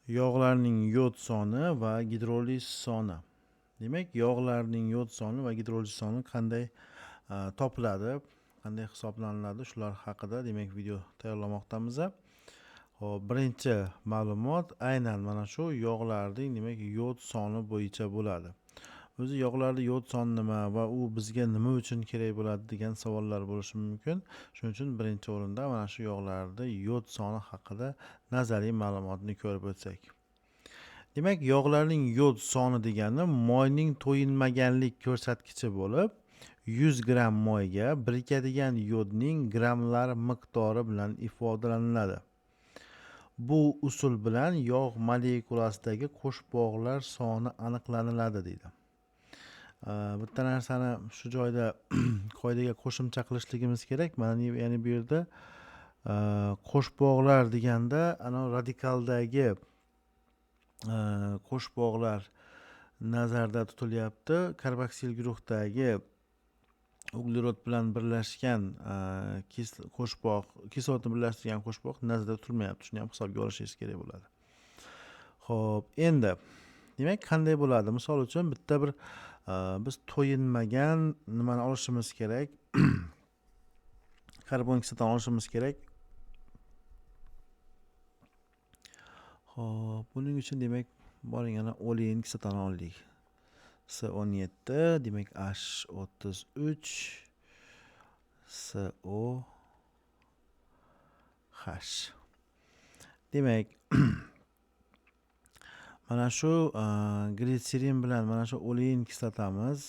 Yog'larning yod soni va gidroliz soni. Demak, yog'larning yod soni va gidroliz soni qanday topiladi, qanday hisoblanadi, shular haqida demak video tayyorlamoqdamiz. Hop, birinchi ma'lumot aynan mana shu yog'larning demak yod soni bo'yicha bo'ladi. O'zi yog'larda yod soni nima va u bizga nima uchun kerak bo'ladi degan savollar bo'lishi mumkin. Shuning uchun birinchi o'rinda mana shu yog'larda yod soni haqida nazariy ma'lumotni ko'rib o'tsak. Demak, yog'larning yod soni degani moyning to'yinmaganlik ko'rsatkichi bo'lib, 100 gramm moyga birikadigan yodning grammlar miqdori bilan ifodalanadi. Bu usul bilan yog' molekulasidagi qo'shbog'lar soni aniqlanadi deydi. Bitta narsani shu joyda qoidaga qo'shimcha qilishligimiz kerak. Mana ya'ni bu yerda qo'shbog'lar deganda ana radikaldagi qo'shbog'lar nazarda tutilyapti. Karboksil guruhdagi uglerod bilan birlashgan kislotni birlashtirgan qo'shbog' nazarda tutilmayapti. Shuni ham hisobga olishingiz kerak bo'ladi. Xo'p, endi demak qanday bo'ladi? Misol uchun bitta bir biz to'yinmagan nimani olishimiz kerak. Karbon kislotani olishimiz kerak. Xo'p, buning uchun demak boring ana olein kislotani olaylik. S17 demak H33 SOH. Demak mana shu glitserin bilan mana shu olein kislotamiz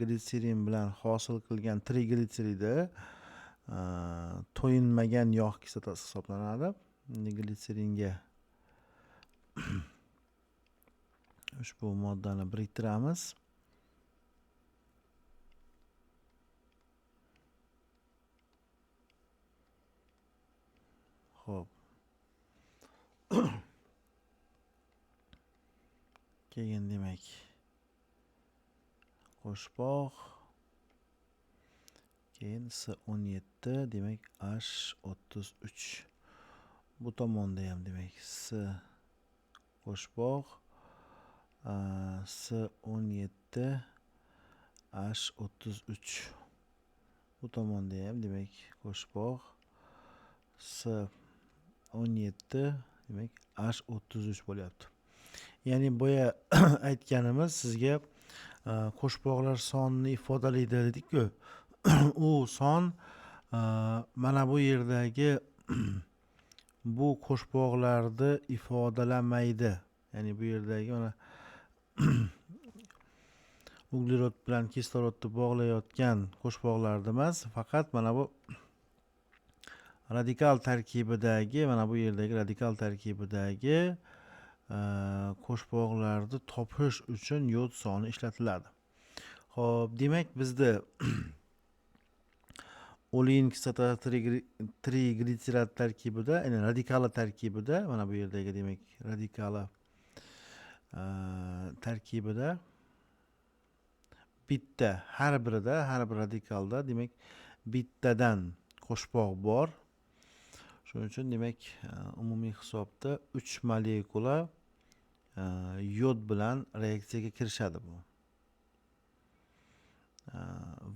glitserin bilan hosil qilgan triglitseridi to'yinmagan yog' kislotasi hisoblanadi. Glitseringa ushbu moddani biriktiramiz. Xo'p. Keyin demak qo'shbog', keyin S17 demak H33. Bu tomonda ham demak S qo'shbog' S17 H33. Bu tomonda ham demak qo'shbog' S17 demak H33 bo'lyapti. Ya'ni boya aytganimiz sizga qo'shbog'lar sonini ifodalaydi dedik-ku. U son mana bu yerdagi bu qo'shbog'larni ifodalamaydi. Ya'ni bu yerdagi mana uglerod bilan kislorodni bog'layotgan qo'shbog'larni emas, faqat mana bu radikal tarkibidagi mana bu yerdagi radikal tarkibidagi qo'shbog'larni topish uchun yod soni ishlatiladi. Xo'p, demak bizda olein kislotasi triglitserid tarkibida, ya'ni radikali tarkibida, mana bu yerdagi demak radikali tarkibida bitta har bir radikalda demak bittadan qo'shbog' bor. Shuning uchun demak umumiy hisobda 3 molekula yod bilan reaksiyaga kirishadi bu.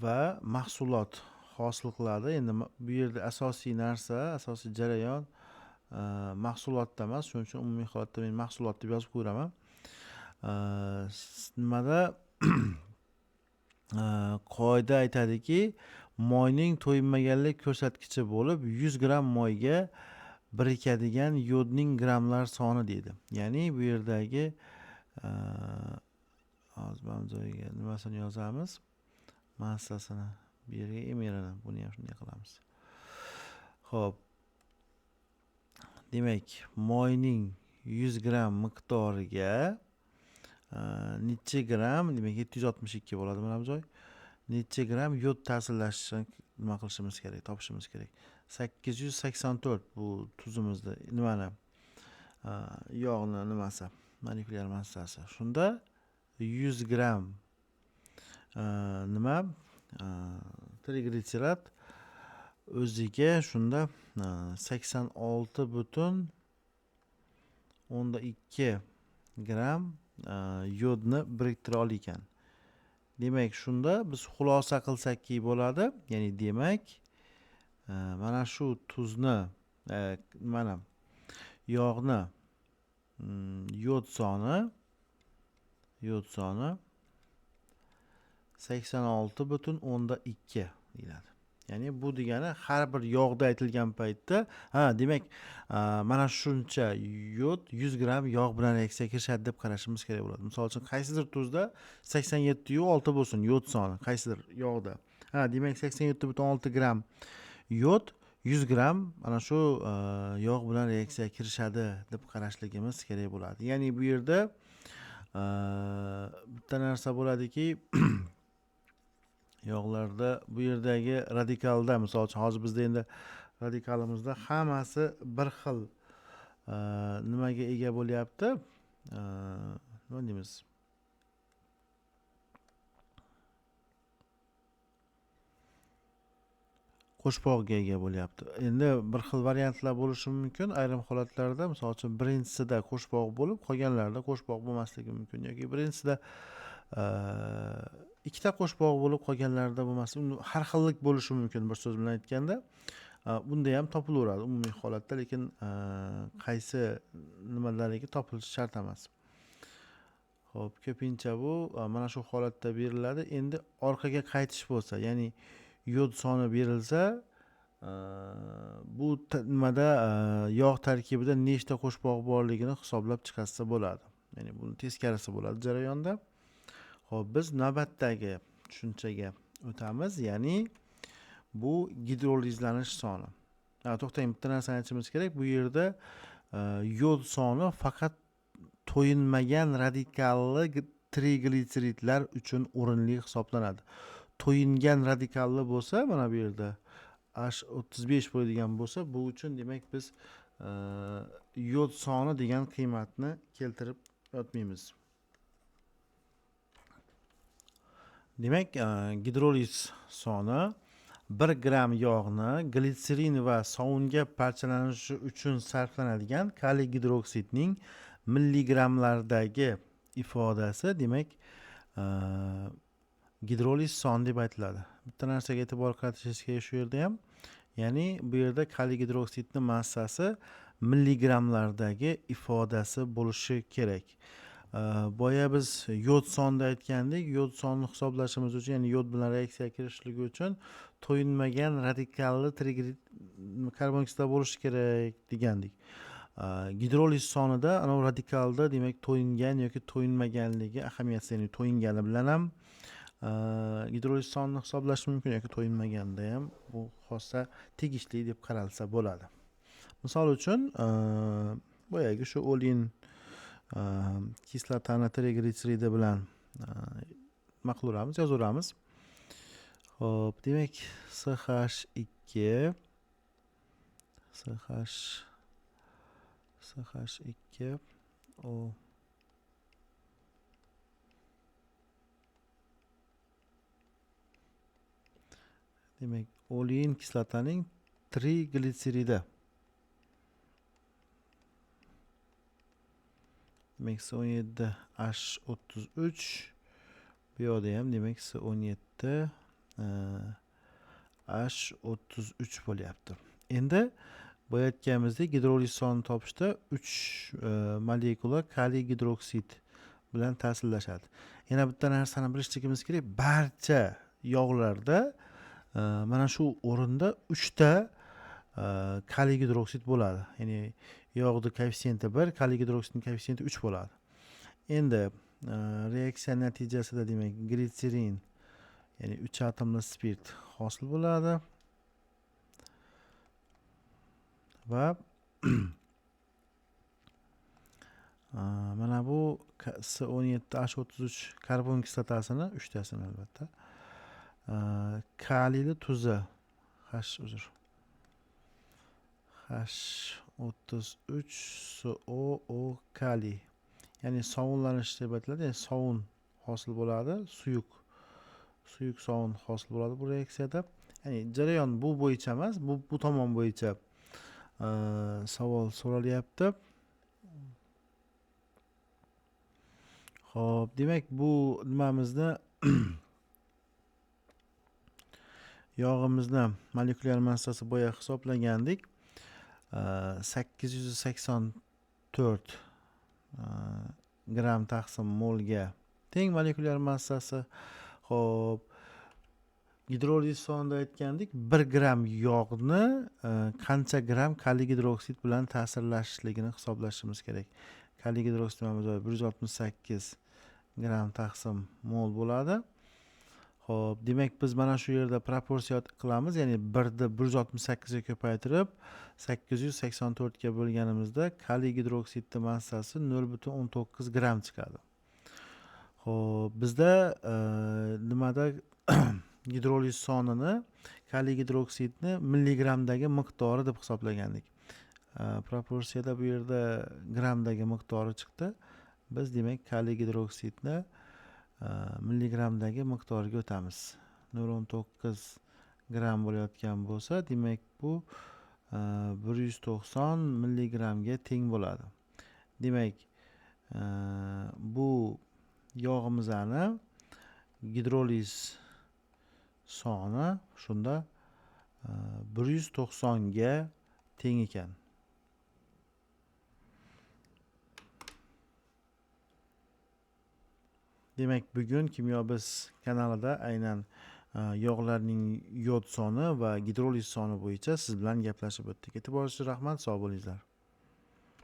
Va mahsulot hosil qiladi. Endi bu yerda asosiy narsa, asosiy jarayon mahsulotda emas. Shuning uchun umumiy holatda men mahsulot deb yozib qo'yiraman. Nimada qoida aytadiki, moyning to'yinmaganlik ko'rsatkichi bo'lib 100 gramm moyga birikadigan yodning grammlar soni deydi. Ya'ni bu yerdagi hozir joyiga nimasini yozamiz? Massasini bu yerga emerini, buni ham shunday qilamiz. Xo'p. Demak, moyning 100 gramm miqdoriga necha gramm, demak 762 bo'ladi mana bu joy. Necha gramm yod ta'sirlashini nima qilishimiz kerak, topishimiz kerak. 884 bu tuzimizda nimani yog'ni nimasi, molekulyar massasi. Shunda 100 gramm nima triglitserid o'ziga shunda 86 butun 2 gram yodni biriktira olar ekan. Demak, shunda biz xulosa qilsakki bo'ladi. Ya'ni demak, mana shu tuzni, mana yog'ni yod soni 86,2 deyiladi. Ya'ni bu degani har bir yog'da aytilgan paytda, demak, mana shuncha yod 100 gram yog' bilan reaksiyaga kirishadi deb qarashimiz kerak bo'ladi. Misol uchun, qaysidir tuzda 87,6 bo'lsin yod soni, qaysidir yog'da. Demak 87,6 gram yod 100 gram mana shu yog' bilan reaksiyaga kirishadi deb qarashligimiz kerak bo'ladi. Ya'ni bu yerda bitta narsa bo'ladiki, yog'larda bu yerdagi radikalda, misol uchun hozir bizda endi radikalimizda hammasi bir xil nimaga ega bo'lyapti? Nima deymiz? Qo'shbog'ga ega bo'lyapti. Endi bir xil variantlar bo'lishi mumkin. Ayrim holatlarda, misol uchun, birinchisida qo'shbog' bo'lib, qolganlarida qo'shbog' bo'lmasligi mumkin, yoki birinchisida ikkita qo'shbog' bo'lib, qolganlarida bo'lmasligi, har xillik bo'lishi mumkin, bir so'z bilan aytganda. Bunda ham topilaveradi umumiy holatda, lekin qaysi nimalariga topilishi shart emas. Xo'p, ko'pincha bu mana shu holatda beriladi. Endi orqaga qaytish bo'lsa, ya'ni yod soni berilsa, bu nimada yog' tarkibida nechta qo'shbog' borligini hisoblab chiqarsa bo'ladi. Ya'ni buni teskarisi bo'ladi jarayonda. Xo'p, biz navbatdagi tushunchaga o'tamiz. Ya'ni bu gidrolizlanish soni. To'xtang, bitta narsani aytishimiz kerak. Bu yerda yod soni faqat to'yinmagan radikalli triglitseridlar uchun o'rinli hisoblanadi. To'yingan radikalli bo'lsa, mana bu yerda H35 bo'ladigan bo'lsa, bu uchun demak biz yod soni degan qiymatni keltirib yotmaymiz. Demak, gidroliz soni 1 gram yog'ni glitserin va sovunga parchalanishi uchun sarflanadigan kaliy gidroksidning milligramlardagi ifodasi, demak, gidroliz soni deb aytiladi. Bitta narsaga e'tibor qaratishingiz kerak shu yerda ham. Ya'ni bu yerda kaliy gidroksidning massasi milligramlardagi ifodasi bo'lishi kerak. Boya biz yod sonida aytgandik, yod sonini hisoblashimiz uchun, ya'ni yod bilan reaksiyaga kirishligi uchun to'yinmagan radikalli karbon kislota bo'lishi kerak degandik. Gidroliz sonida ana radikalda demak to'yingan yoki to'yinmaganligi ahamiyatsiz, ya'ni to'yingani bilan ham gidroliz sonini hisoblash mumkin, yoki to'yinmaganda ham bu xossa tegishli deb qaralsa bo'ladi. Misol uchun, boyagi shu olin kislotani triglitseridi bilan nima qilaveramiz, yozaveramiz. Xo'p, demak CH2 o demak olin kislotaning triglitseridi. Demak C17H33, bu yoqda ham demak C17H33 bo'lyapti. Endi bu aytganimizdek gidroliz sonini topishda 3 molekula kaliy gidroksid bilan ta'sirlashadi. Yana bitta narsani bilishligimiz kerak, barcha yog'larda mana shu o'rinda 3 ta kaliy gidroksid bo'ladi. Ya'ni yog'ning koeffitsiyenti 1, kaliy gidroksidning koeffitsiyenti 3 bo'ladi. Endi reaksiya natijasida demak glitserin, ya'ni 3 atomli spirt hosil bo'ladi va mana bu C17H33 karbon kislotasini, 3 tasini albatta, kaliyli tuzi H33SOO kaliy, ya'ni sovunlanish deb aytiladi. Ya'ni sovun hosil bo'ladi, suyuq sovun hosil bo'ladi bu reaksiyada. Ya'ni jarayon bu bo'yicha emas, bu tomon bo'yicha savol so'ralyapti. Xo'p, demak bu nimamizni yog'imizni molekulyar massasi boya hisoblagandik. 884 gram taqsim molga teng molekulyar massasi. Xo'p, gidroliz sonida aytgandik, 1 gram yog'ni qancha gram kaliy gidroksid bilan ta'sirlashishligini hisoblashimiz kerak. Kaliy gidroksid 168 gram taqsim mol bo'ladi. Xo'p, demak biz mana shu yerda proporsiya qilamiz, ya'ni 1 ni 168 ga ko'paytirib 884 ga bo'lganimizda kaliy gidroksidning massasi 0,19 gram chiqadi. Xo'p, bizda nimada gidroliz sonini kaliy gidroksidni milligramdagi miqdori deb hisoblagandik. Proporsiyada bu yerda gramdagi miqdori chiqdi. Biz demak kaliy gidroksidni milligramdagi miqdoriga o'tamiz. 0,19 gram bo'layotgan bo'lsa, demak bu 190 milligramga teng bo'ladi. Demak, bu yog'imizni gidroliz soni shunda 190 ga teng ekan. Demak, bugun Kimyo biz kanalida aynan yog'larning yod soni va gidroliz soni bo'yicha siz bilan gaplashib o'tdik. E'tiboringiz uchun rahmat, sog' bo'linglar.